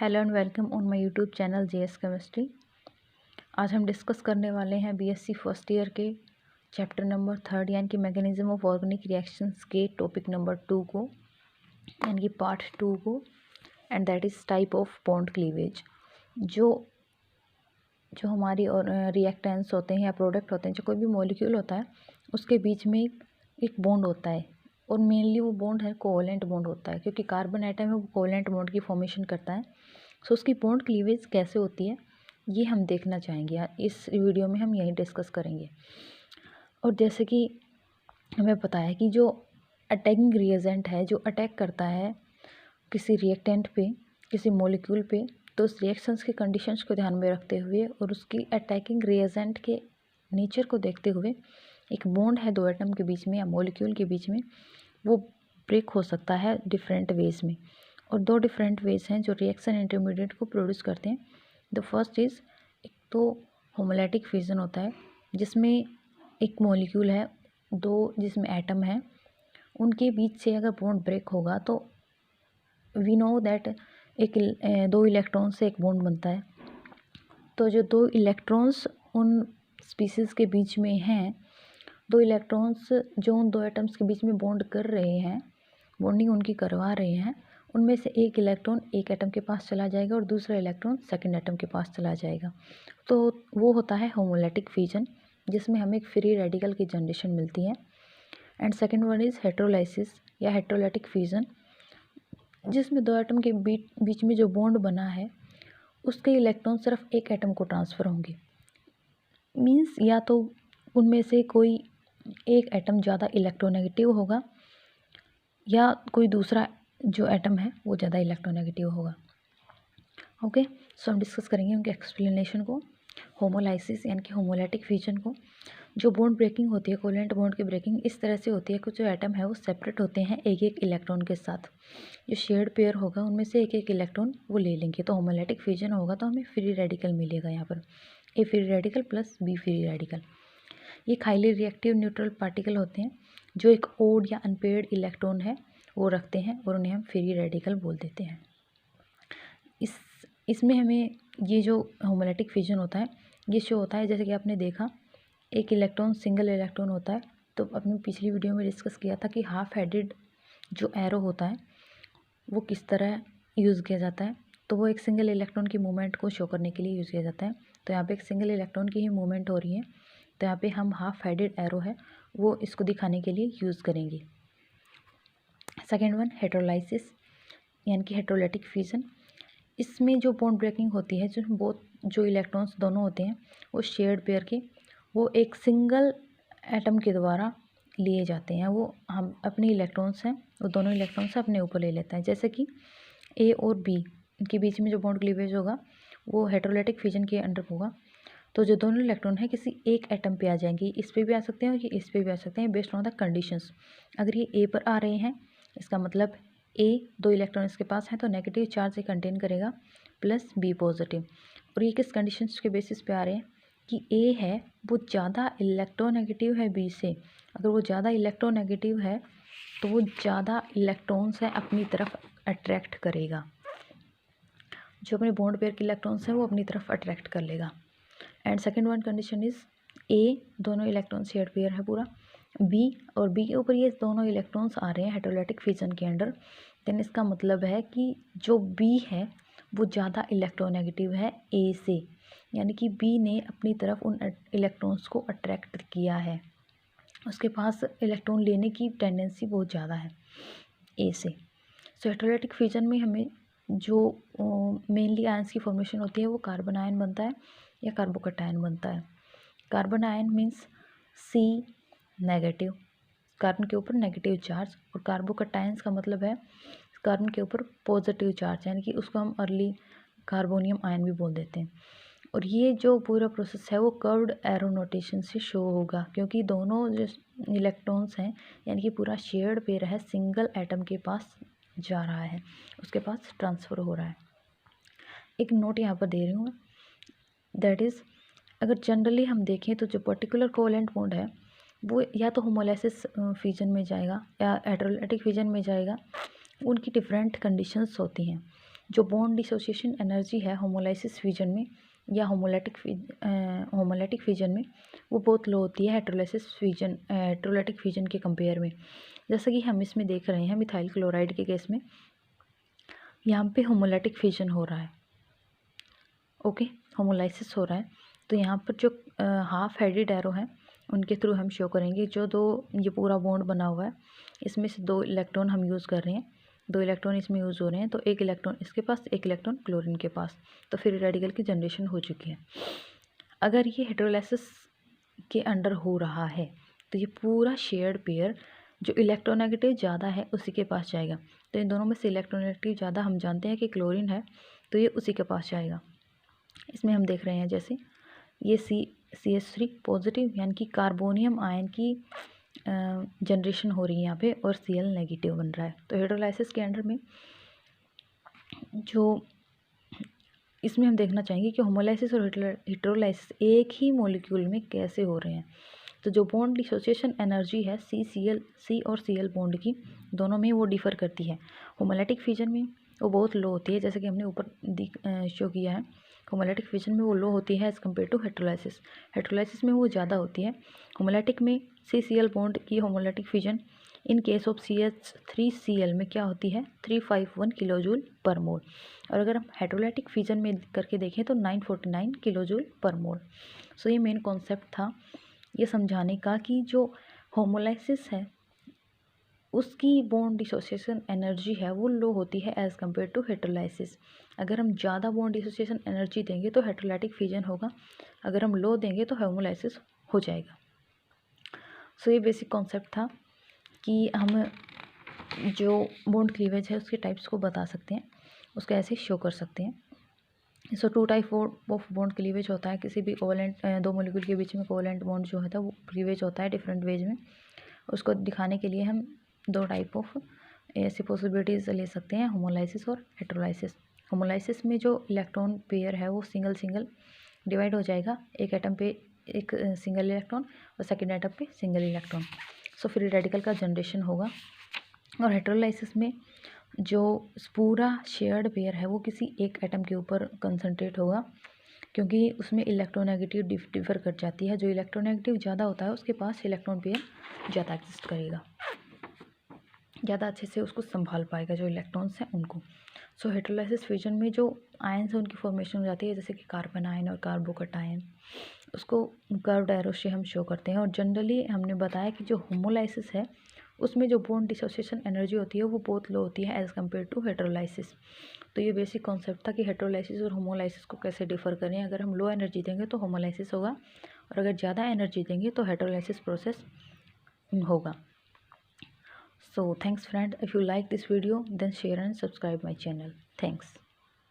Hello and welcome on my YouTube channel JS chemistry. आज हम discuss करने वाले हैं बीएससी फर्स्ट ईयर के चैप्टर नंबर 3 यानी कि मैकेनिज्म ऑफ ऑर्गेनिक रिएक्शंस के टॉपिक नंबर 2 को, यानी कि पार्ट 2 को, and that is type of bond cleavage. जो हमारी और रिएक्टेंट्स होते हैं या प्रोडक्ट होते हैं, जो कोई भी मॉलिक्यूल होता है उसके बीच में एक बॉन्ड होता है, और मेनली वो बॉन्ड है कोवैलेंट बॉन्ड होता है, क्योंकि कार्बन एटम है वो कोवैलेंट बॉन्ड की फॉर्मेशन करता है। सो उसकी बॉन्ड क्लीवेज कैसे होती है ये हम देखना चाहेंगे। इस वीडियो में हम यही डिस्कस करेंगे। और जैसे कि हमें पता है कि जो अटैकिंग रिएजेंट है, जो अटैक करता है किसी रिएक्टेंट पे, किसी मॉलिक्यूल पे, तो उस रिएक्शंस के कंडीशंस को ध्यान में रखते हुए और उसकी अटैकिंग रिएजेंट के नेचर को देखते हुए एक बॉन्ड है दो एटम के बीच में या मॉलिक्यूल के बीच में, वो ब्रेक हो सकता है डिफरेंट वेज में। और दो डिफरेंट वेज हैं जो रिएक्शन इंटरमीडिएट को प्रोड्यूस करते हैं। द फर्स्ट इज़, एक तो होमोलैटिक फ्यूजन होता है, जिसमें एक मॉलिक्यूल है, दो जिसमें एटम है, उनके बीच से अगर बॉन्ड ब्रेक होगा तो वी नो दैट दो इलेक्ट्रॉन से एक बॉन्ड बनता है। तो जो दो इलेक्ट्रॉन्स उन स्पीसीज़ के बीच में हैं, दो इलेक्ट्रॉन्स जो उन दो एटम्स के बीच में बॉन्ड कर रहे हैं, बॉन्डिंग उनकी करवा रहे हैं, उनमें से एक इलेक्ट्रॉन एक एटम के पास चला जाएगा और दूसरा इलेक्ट्रॉन सेकंड एटम के पास चला जाएगा। तो वो होता है होमोलैटिक फ्यूजन, जिसमें हमें एक फ्री रेडिकल की जनरेशन मिलती है। एंड सेकंड वन इज़ हेटेरोलाइसिस या हेटेरोलाइटिक फ्यूजन, जिसमें दो एटम के बीच में जो बॉन्ड बना है उसके इलेक्ट्रॉन सिर्फ एक एटम को ट्रांसफ़र होंगे। मीन्स या तो उनमें से कोई एक एटम ज़्यादा इलेक्ट्रोनेगेटिव होगा या कोई दूसरा जो एटम है वो ज़्यादा इलेक्ट्रोनेगेटिव होगा। ओके, सो हम डिस्कस करेंगे उनके एक्सप्लेनेशन को। होमोलाइसिस यानी कि होमोलैटिक फ्यूजन को, जो बॉन्ड ब्रेकिंग होती है, कोवैलेंट बॉन्ड की ब्रेकिंग इस तरह से होती है कि जो एटम है वो सेपरेट होते हैं एक एक इलेक्ट्रॉन के साथ। जो शेयर्ड पेयर होगा उनमें से एक एक इलेक्ट्रॉन वो ले लेंगे, तो होमोलैटिक फ्यूजन होगा तो हमें फ्री रेडिकल मिलेगा। यहाँ पर a free radical plus b free radical. ये हाईली रिएक्टिव न्यूट्रल पार्टिकल होते हैं जो एक ओड या अनपेयर्ड इलेक्ट्रॉन है वो रखते हैं, और उन्हें हम फ्री रेडिकल बोल देते हैं। इसमें हमें ये जो होमोलैटिक फ्यूजन होता है ये शो होता है, जैसे कि आपने देखा एक इलेक्ट्रॉन सिंगल इलेक्ट्रॉन होता है। तो अपनी पिछली वीडियो में डिस्कस किया था कि हाफ हेडेड जो एरो होता है वो किस तरह यूज़ किया जाता है। तो वो एक सिंगल इलेक्ट्रॉन की मूवमेंट को शो करने के लिए यूज़ किया जाता है। तो यहाँ पे एक सिंगल इलेक्ट्रॉन की ही मूवमेंट हो रही है, तो यहाँ पे हम हाफ हेडेड एरो है वो इसको दिखाने के लिए यूज़ करेंगे। सेकेंड वन हेटेरोलाइसिस यानी कि हेटेरोलाइटिक फ्यूजन। इसमें जो बॉन्ड ब्रेकिंग होती है, जो इलेक्ट्रॉन्स दोनों होते हैं वो शेयर्ड पेयर के, वो एक सिंगल एटम के द्वारा लिए जाते हैं। वो हम अपने इलेक्ट्रॉन्स हैं वो दोनों इलेक्ट्रॉन्स अपने ऊपर ले लेते हैं। जैसे कि ए और बी के बीच में जो बॉन्ड क्लीवेज होगा वो हेटेरोलाइटिक फ्यूजन के अंडर होगा। तो जो दोनों इलेक्ट्रॉन है किसी एक एटम पे आ जाएंगे, इस पे भी आ सकते हैं और ये इस पे भी आ सकते हैं, बेस्ड ऑन द कंडीशंस। अगर ये ए पर आ रहे हैं इसका मतलब ए दो इलेक्ट्रॉन इसके पास हैं तो नेगेटिव चार्ज से कंटेन करेगा प्लस बी पॉजिटिव। और ये किस कंडीशंस के बेसिस पे आ रहे हैं कि ए है वो ज़्यादा इलेक्ट्रोनेगेटिव है बी से। अगर वो ज़्यादा इलेक्ट्रोनेगेटिव है तो वो ज़्यादा इलेक्ट्रॉन्स है अपनी तरफ अट्रैक्ट करेगा, जो अपने बॉन्ड पेयर के इलेक्ट्रॉन्स हैं वो अपनी तरफ अट्रैक्ट कर लेगा। And second one condition is a दोनों इलेक्ट्रॉन शेयर्ड पेयर है पूरा, बी और बी के ऊपर ये दोनों इलेक्ट्रॉन्स आ रहे हैं हेटेरोलाइटिक फ्यूजन के अंडर, देन इसका मतलब है कि जो बी है वो ज़्यादा इलेक्ट्रोनेगेटिव है ए से, यानी कि बी ने अपनी तरफ उन इलेक्ट्रॉन्स को अट्रैक्ट किया है, उसके पास इलेक्ट्रॉन लेने की टेंडेंसी बहुत ज़्यादा है ए से। सो हेटेरोलाइटिक फ्यूजन में हमें जो मेनली आयंस की फॉर्मेशन होती है वो कार्बन आयन बनता है या कार्बोकैटायन बनता है। कार्बन आयन मीन्स सी नेगेटिव, कार्बन के ऊपर नेगेटिव चार्ज, और कार्बोकैटायंस का मतलब है कार्बन के ऊपर पॉजिटिव चार्ज, यानी कि उसको हम अर्ली कार्बोनियम आयन भी बोल देते हैं। और ये जो पूरा प्रोसेस है वो कर्व्ड एरो नोटेशन से शो होगा, क्योंकि दोनों जो इलेक्ट्रॉन्स हैं यानी कि पूरा शेयर्ड पेयर है सिंगल एटम के पास जा रहा है, उसके पास ट्रांसफ़र हो रहा है। एक नोट यहाँ पर दे रही हूँ, दैट इज़ अगर जनरली हम देखें तो जो पर्टिकुलर कोवैलेंट बॉन्ड है वो या तो होमोलाइसिस फ्यूजन में जाएगा या हेटेरोलाइटिक फ्यूजन में जाएगा। उनकी डिफरेंट कंडीशंस होती हैं। जो बॉन्ड डिसोसिएशन एनर्जी है होमोलाइसिस फ्यूजन में या होमोलाइटिक फ्यूजन में वो बहुत लो होती है हेटेरोलाइटिक फ्यूजन के कंपेयर में। जैसा कि हम इसमें देख रहे हैं मिथाइल क्लोराइड के केस में यहाँ पे होमोलाइटिक फ्यूजन हो रहा है, ओके, होमोलाइसिस हो रहा है। तो यहाँ पर जो हाफ हेडेड एरो हैं उनके थ्रू हम शो करेंगे जो ये पूरा बॉन्ड बना हुआ है, इसमें से 2 इलेक्ट्रॉन हम यूज़ कर रहे हैं, 2 इलेक्ट्रॉन इसमें यूज़ हो रहे हैं, तो 1 इलेक्ट्रॉन इसके पास, 1 इलेक्ट्रॉन क्लोरीन के पास, तो फ्री रेडिकल की जनरेशन हो चुकी है। अगर ये हेटेरोलाइसिस के अंडर हो रहा है तो ये पूरा शेयर्ड पेयर जो इलेक्ट्रोनेगेटिव ज़्यादा है उसी के पास जाएगा। तो इन दोनों में से इलेक्ट्रोनेगेटिव ज़्यादा हम जानते हैं कि क्लोरीन है, तो ये उसी के पास जाएगा। इसमें हम देख रहे हैं जैसे ये CH3 पॉजिटिव यानी कि कार्बोनियम आयन की जनरेशन हो रही है यहाँ पे और Cl नेगेटिव बन रहा है। तो हेटेरोलाइसिस के अंडर में जो इसमें हम देखना चाहेंगे कि होमोलाइसिस और हेटेरोलाइसिस एक ही मॉलिक्यूल में कैसे हो रहे हैं। तो जो बॉन्ड डिसोसिएशन एनर्जी है C और Cl बॉन्ड की दोनों में वो डिफ़र करती है। होमोलाइटिक फ्यूजन में वो बहुत लो होती है, जैसे कि हमने ऊपर शो किया है। होमोलाइटिक फ्यूजन में वो लो होती है एज़ कम्पेयर टू हेटेरोलाइसिस। हेटेरोलाइसिस में वो ज़्यादा होती है। होमोलाइटिक में CCl बॉन्ड की homolytic fusion in case of CH3Cl में क्या होती है 351 किलो जूल पर मोल, और अगर हम हेटेरोलाइटिक फ्यूजन में करके देखें तो 949 किलो जूल पर मोल। सो ये मेन कॉन्सेप्ट था ये समझाने का कि जो होमोलाइसिस है उसकी बॉन्ड डिसोसिएशन एनर्जी है वो लो होती है एज़ कम्पेयर टू हेटेरोलाइसिस। अगर हम ज़्यादा बॉन्ड डिसोसिएशन एनर्जी देंगे तो हेटेरोलाइटिक फ्यूजन होगा, अगर हम लो देंगे तो होमोलाइसिस हो जाएगा। सो ये बेसिक कॉन्सेप्ट था कि हम जो बॉन्ड क्लीवेज है उसके टाइप्स को बता सकते हैं, उसको ऐसे शो कर सकते हैं। सो 2 टाइप ऑफ बॉन्ड क्लीवेज होता है, किसी भी कोवेलेंट 2 मॉलिक्यूल के बीच में कोवेलेंट बॉन्ड जो होता है वो क्लीवेज होता है डिफरेंट वेज में। उसको दिखाने के लिए हम 2 टाइप ऑफ ऐसी पॉसिबिलिटीज़ ले सकते हैं, होमोलाइसिस और हेटेरोलाइसिस। होमोलाइसिस में जो इलेक्ट्रॉन पेयर है वो सिंगल डिवाइड हो जाएगा, एक एटम पे एक सिंगल इलेक्ट्रॉन और सेकेंड एटम पे single electron. So free radical का जनरेशन होगा। और हेटेरोलाइसिस में जो पूरा शेयर्ड पेयर है वो किसी एक एटम के ऊपर कंसंट्रेट होगा, क्योंकि उसमें इलेक्ट्रोनेगेटिव डिफर कर जाती है। जो इलेक्ट्रोनेगेटिव ज़्यादा होता है उसके पास इलेक्ट्रॉन पेयर ज़्यादा एग्जिस्ट करेगा, ज़्यादा अच्छे से उसको संभाल पाएगा जो इलेक्ट्रॉन्स हैं उनको। सो हेटेरोलाइसिस फ्यूजन में जो आयन्स हैं उनकी फॉर्मेशन हो जाती है, जैसे कि कार्बन आयन और कार्बोकटायन, उसको कर्व्ड एरो से हम शो करते हैं। और जनरली हमने बताया कि जो होमोलाइसिस है उसमें जो बॉन्ड डिसोसिएशन एनर्जी होती है वो बहुत लो होती है एज़ कम्पेयर टू हेटेरोलाइसिस। तो ये बेसिक कॉन्सेप्ट था कि हेटेरोलाइसिस और होमोलाइसिस को कैसे डिफ़र करें। अगर हम लो एनर्जी देंगे तो होमोलाइसिस होगा, और अगर ज़्यादा एनर्जी देंगे तो हेटेरोलाइसिस प्रोसेस होगा। So thanks friend, if you like this video then share and subscribe my channel. Thanks.